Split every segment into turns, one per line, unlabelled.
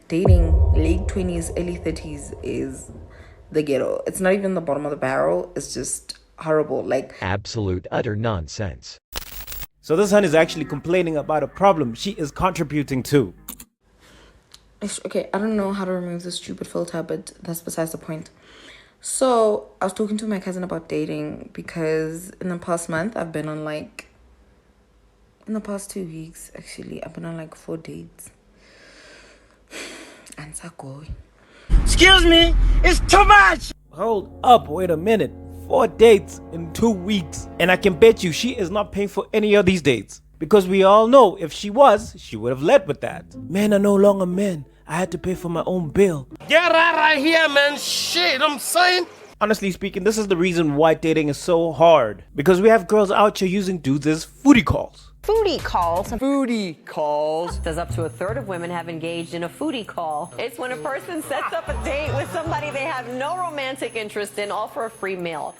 dating late 20s, early 30s is the ghetto. It's not even the bottom of the barrel. It's just horrible. Like,
Absolute utter nonsense.
So this hun is actually complaining about a problem she is contributing to.
okay, I don't know how to remove this stupid filter, but that's besides the point. So I was talking to my cousin about dating because in the past month I've been on like, in the past 2 weeks actually, I've been on like 4 dates. And it's going.
Excuse me, it's too much!
Hold up, wait a minute. 4 dates in 2 weeks. And I can bet you she is not paying for any of these dates. Because we all know if she was, she would have led with that. Men are no longer men. I had to pay for my own bill.
Get out of here, man. Shit, I'm saying.
Honestly speaking, this is the reason why dating is so hard. Because we have girls out here using dudes as foodie calls.
Foodie calls.
Foodie calls.
Says up to a third of women have engaged in a foodie call. It's when a person sets up a date with somebody they have no romantic interest in, all for a free meal.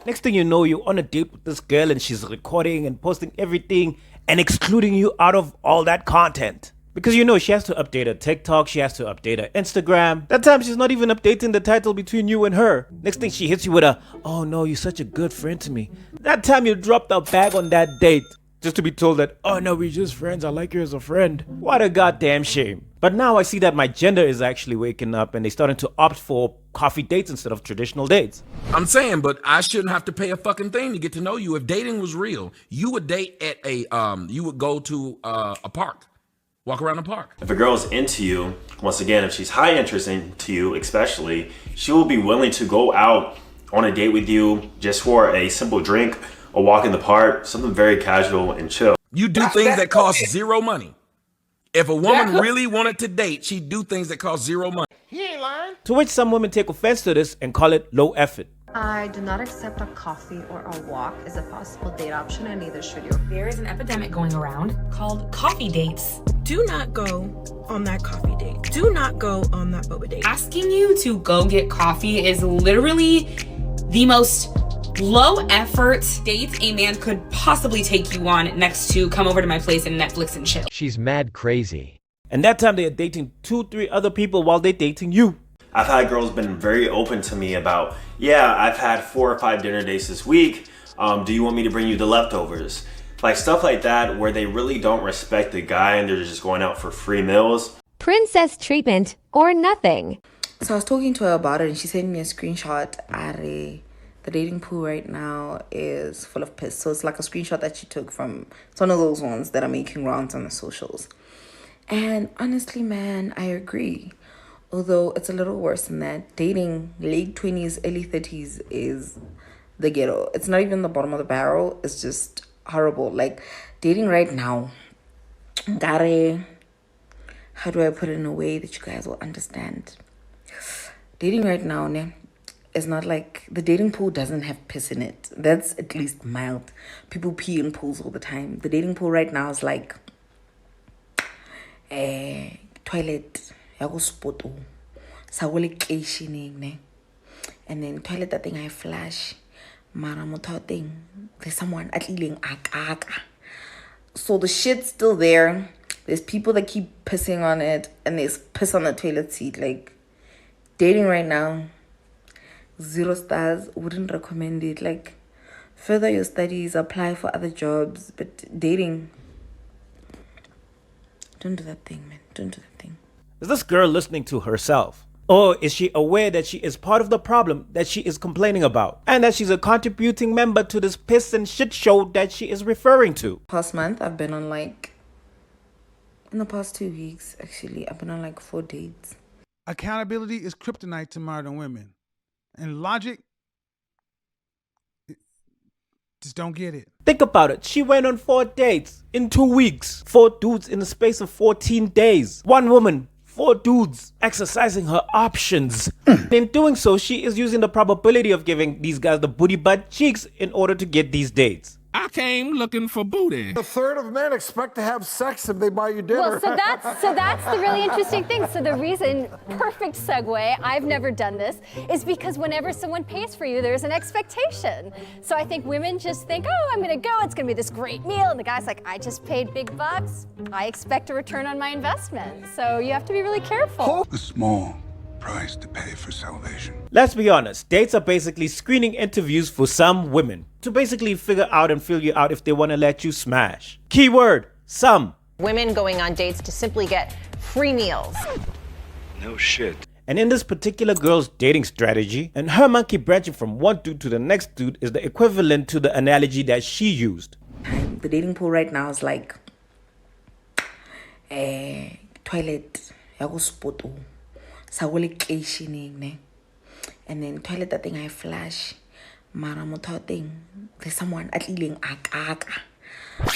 Next thing you know, you're on a date with this girl and she's recording and posting everything and excluding you out of all that content. Because you know she has to update her TikTok, she has to update her Instagram. That time she's not even updating the title between you and her. Next thing she hits you with a, oh no, you're such a good friend to me. That time you dropped a bag on that date. Just to be told that, oh no, we're just friends, I like you as a friend. What a goddamn shame. But now I see that my gender is actually waking up and they're starting to opt for coffee dates instead of traditional dates.
I'm saying, but I shouldn't have to pay a fucking thing to get to know you. If dating was real, you would date at you would go to a park, walk around the park.
If a girl's into you, once again, if she's high interest into you especially, she will be willing to go out on a date with you just for a simple drink, a walk in the park, something very casual and chill.
You do things that cost zero money. If a woman really wanted to date, she'd do things that cost zero money.
He ain't lying.
To which some women take offense to this and call it low effort.
I do not accept a coffee or a walk as a possible date option, and neither should you.
There is an epidemic going around called coffee dates. Do not go on that coffee date. Do not go on that boba date. Asking you to go get coffee is literally the most low effort date a man could possibly take you on, next to come over to my place and Netflix and chill.
She's mad crazy.
And that time they are dating 2-3 other people while they're dating you.
I've had girls been very open to me about, yeah, I've had 4 or 5 dinner dates this week. Do you want me to bring you the leftovers? Like stuff like that where they really don't respect the guy and they're just going out for free meals.
Princess treatment or nothing.
So I was talking to her about it and she sent me a screenshot. The dating pool right now is full of piss. So it's like a screenshot that she took from, it's one of those ones that are making rounds on the socials. And honestly, man, I agree. Although it's a little worse than that. Dating late 20s, early 30s is the ghetto. It's not even the bottom of the barrel. It's just horrible. Like dating right now, how do I put it in a way that you guys will understand? Dating right now, ne, is not like, the dating pool doesn't have piss in it. That's at least mild. People pee in pools all the time. The dating pool right now is like toilet ya go spoto sa go lekeisheneng ne, and then toilet that thing I flash mara motho thing there's someone at least akaka, so the shit's still there. There's people that keep pissing on it and there's piss on the toilet seat. Like dating right now, 0 stars, wouldn't recommend it. Like further your studies, apply for other jobs, but dating, don't do that thing, man. Don't do that thing.
Is this girl listening to herself? Or is she aware that she is part of the problem that she is complaining about? And that she's a contributing member to this piss and shit show that she is referring to?
Past month, I've been on like, in the past 2 weeks, actually, I've been on like 4 dates.
Accountability is kryptonite to modern women. And logic, just don't get it.
Think about it. She went on 4 dates in 2 weeks. 4 dudes in the space of 14 days. 1 woman, 4 dudes, exercising her options. In doing so, she is using the probability of giving these guys the booty butt cheeks in order to get these dates.
I came looking for booty.
A third of men expect to have sex if they buy you dinner.
Well, so that's the really interesting thing. So the reason, perfect segue, I've never done this, is because whenever someone pays for you, there's an expectation. So I think women just think, oh, I'm gonna go, it's gonna be this great meal. And the guy's like, I just paid big bucks. I expect a return on my investment. So you have to be really careful.
A small price to pay for salvation.
Let's be honest, dates are basically screening interviews for some women to basically figure out and feel you out if they want to let you smash. Keyword, some.
Women going on dates to simply get free meals.
No shit.
And in this particular girl's dating strategy, and her monkey branching from one dude to the next dude is the equivalent to the analogy that she used.
The dating pool right now is like a toilet ya go spoto sa go lekeišeneng ne, and then toilet that thing I flash mara motho thing there's someone at tlileng a kaka.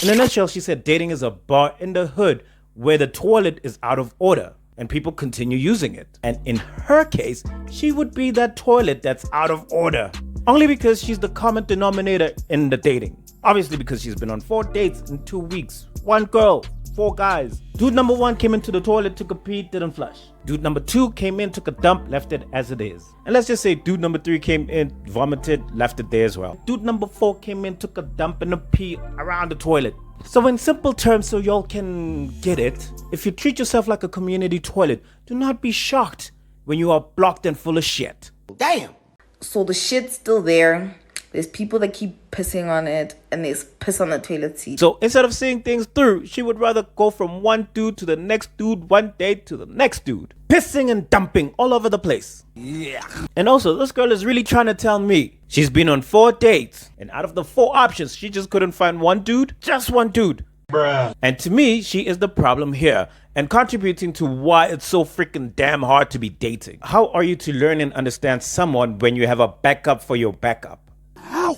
In a nutshell, she said dating is a bar in the hood where the toilet is out of order and people continue using it. And in her case, she would be that toilet that's out of order. Only because she's the common denominator in the dating. Obviously because she's been on 4 dates in 2 weeks. 1 girl, 4 guys. Dude number 1 came into the toilet, took a pee, didn't flush. Dude number 2 came in, took a dump, left it as it is. And let's just say dude number 3 came in, vomited, left it there as well. Dude number 4 came in, took a dump and a pee around the toilet. So in simple terms, so y'all can get it, if you treat yourself like a community toilet, do not be shocked when you are blocked and full of shit.
Damn. So the shit's still there. There's people that keep pissing on it, and there's piss on the toilet seat.
So instead of seeing things through, she would rather go from one dude to the next dude, one date to the next dude. Pissing and dumping all over the place. Yeah. And also, this girl is really trying to tell me she's been on 4 dates, and out of the 4 options, she just couldn't find one dude, just one dude. Bruh. And to me, she is the problem here and contributing to why it's so freaking damn hard to be dating. How are you to learn and understand someone when you have a backup for your backup? Ow.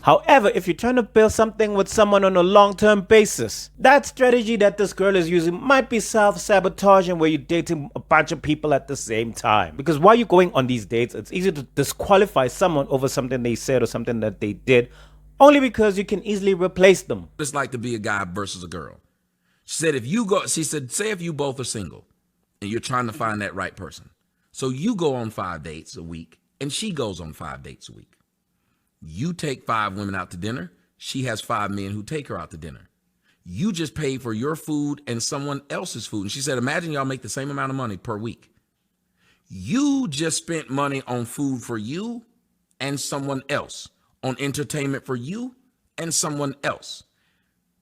However, if you're trying to build something with someone on a long-term basis, that strategy that this girl is using might be self-sabotaging where you're dating a bunch of people at the same time. Because while you're going on these dates, it's easy to disqualify someone over something they said or something that they did, only because you can easily replace them.
It's like to be a guy versus a girl. She said, say if you both are single and you're trying to find that right person. So you go on 5 dates a week and she goes on 5 dates a week. You take 5 women out to dinner. She has 5 men who take her out to dinner. You just pay for your food and someone else's food. And she said, imagine y'all make the same amount of money per week. You just spent money on food for you and someone else, on entertainment for you and someone else.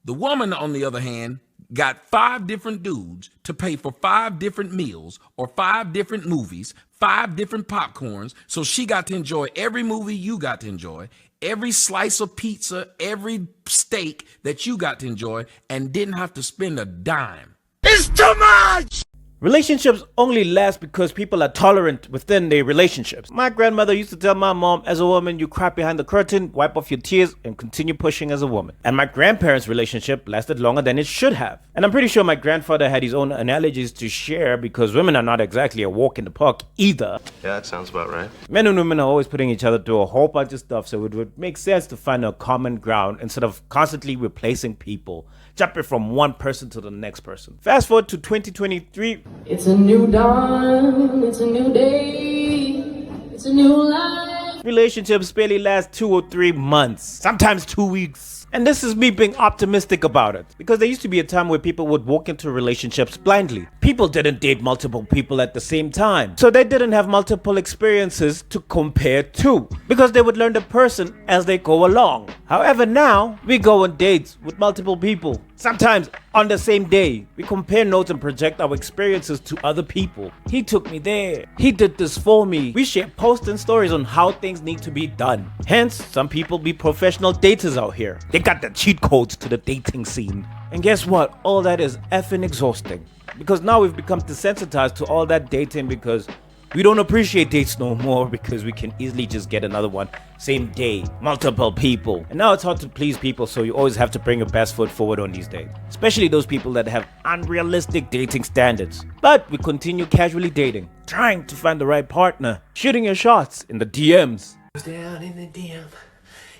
The woman, on the other hand, got 5 different dudes to pay for 5 different meals or 5 different movies, 5 different popcorns. So she got to enjoy every movie you got to enjoy, every slice of pizza, every steak that you got to enjoy, and didn't have to spend a dime.
It's too much!
Relationships only last because people are tolerant within their relationships. My grandmother used to tell my mom, as a woman, you cry behind the curtain, wipe off your tears, and continue pushing as a woman. And my grandparents' relationship lasted longer than it should have. And I'm pretty sure my grandfather had his own analogies to share because women are not exactly a walk in the park either.
Yeah, that sounds about right.
Men and women are always putting each other through a whole bunch of stuff, so it would make sense to find a common ground instead of constantly replacing people, jumping from one person to the next person. Fast forward to 2023.
It's a new dawn, it's a new day, it's a new life.
Relationships barely last 2 or 3 months, sometimes 2 weeks. And this is me being optimistic about it, because there used to be a time where people would walk into relationships blindly. People didn't date multiple people at the same time, so they didn't have multiple experiences to compare to, because they would learn the person as they go along. However, now we go on dates with multiple people. Sometimes on the same day, we compare notes and project our experiences to other people. He took me there. He did this for me. We share posts and stories on how things need to be done. Hence, some people be professional daters out here. They got the cheat codes to the dating scene. And guess what? All that is effing exhausting. Because now we've become desensitized to all that dating because we don't appreciate dates no more because we can easily just get another one same day, multiple people. And now it's hard to please people, so you always have to bring your best foot forward on these dates. Especially those people that have unrealistic dating standards. But we continue casually dating, trying to find the right partner, shooting your shots in the DMs.
Down in the DM,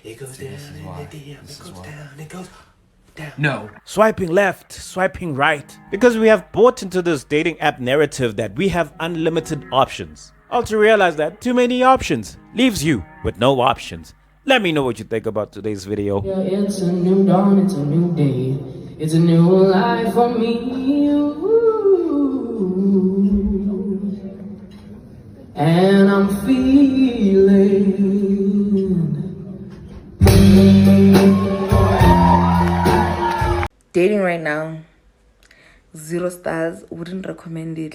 It goes down in the DM. It goes down. It goes down.
No. Swiping left, swiping right. Because we have bought into this dating app narrative that we have unlimited options. Also realize that too many options leaves you with no options. Let me know what you think about today's video.
Yeah, it's a new dawn, it's a new day. It's a new life for me. Ooh. And I'm feeling.
Dating right now, 0 stars, wouldn't recommend it.